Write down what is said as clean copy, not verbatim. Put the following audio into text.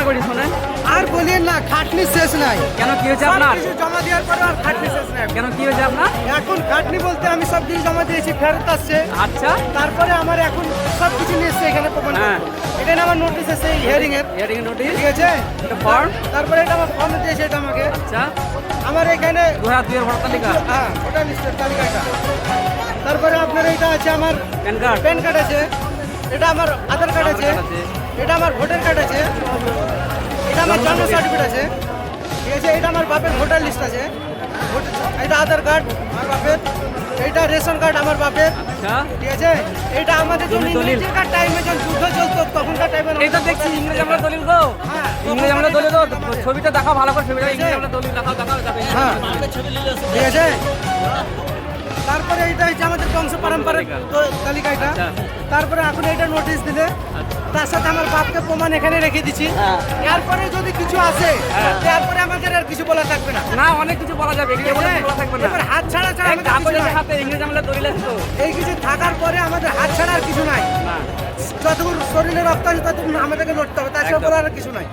করি শোনেন। আর বলিয়েন না, খাটনি শেষ নাই। কেন কি হয়েছে আপনার? সবকিছু জমা দেওয়ার পরে আর খাটনি শেষ নাই। কেন কি হয়েছে আপনার? এখন খাটনি বলতে আমি সব কিছু জমা দিয়েছি, ফেরত আসছে। আচ্ছা, তারপরে আমার এখন সব কিছু নিয়ে এসছে এখানে প্রমাণ। হ্যাঁ। এটা না আমার নোটিশ এসে হিয়ারিং এর, হিয়ারিং নোটিশ, ঠিক আছে? এটা ফর্ম। তারপরে এটা আমার ফর্ম দিয়েছে, এটা আমাকে আচ্ছা, আমার এখানে 2002 এর ভোটার তালিকা, হ্যাঁ ওটা লিস্টের তালিকাটা। তারপরে আপনার এটা আছে, আমার প্যান কার্ড, প্যান কার্ড আছে, এটা আমার আধার কার্ড আছে, এটা আমার ভোটার কার্ড আছে, এটা আমার জন্ম সার্টিফিকেট আছে, ঠিক আছে? এটা আমার বাপের ভোটার লিস্ট আছে, এটা আধার কার্ড আমার বাপের, এইটা রেশন কার্ড আমার বাপের, আচ্ছা। ঠিক আছে? এটা আমাদের জন্য জমি দলিল। ইংরেজের টাইমে যখন যুদ্ধ চলতো তখনকার টাইমে এই তো দেখছি ইংরেজি আমরা দলিল গো। হ্যাঁ, ইংরেজি আমরা দলিল তো ছবিটা দেখাও ভালো করে, ছবিটা ইংরেজি আমরা দলিল দেখাও যাবে। হ্যাঁ ঠিক আছে। তারপরে এইটা হচ্ছে আমাদের বংশ পরম্পরার তালিকা এটা। আচ্ছা। তারপরে এখন এইটা নোটিশ দিলে তার সাথে আমার বাপকে প্রমাণ এখানে রেখে দিচ্ছি। এরপরে যদি কিছু আসে তারপরে আমাদের আর কিছু বলা থাকবে না। না, অনেক কিছু বলা যাবে, এগুলো বলা থাকবে না। এবার হাত ছাড়া ছাড়া এক আমাদের কিছু কাগজের নাই। হাতে ইংরেজি আমরা দলিল আছে তো। এই কিছু থাকার পরে আমাদের হাত ছাড়া আর কিছু নাই। না, যতক্ষণ শরীরে রক্ত আছে ততক্ষণ আমাদেরকে লড়তে হবে, তাছাড়া একদম। বলার আর কিছু নাই।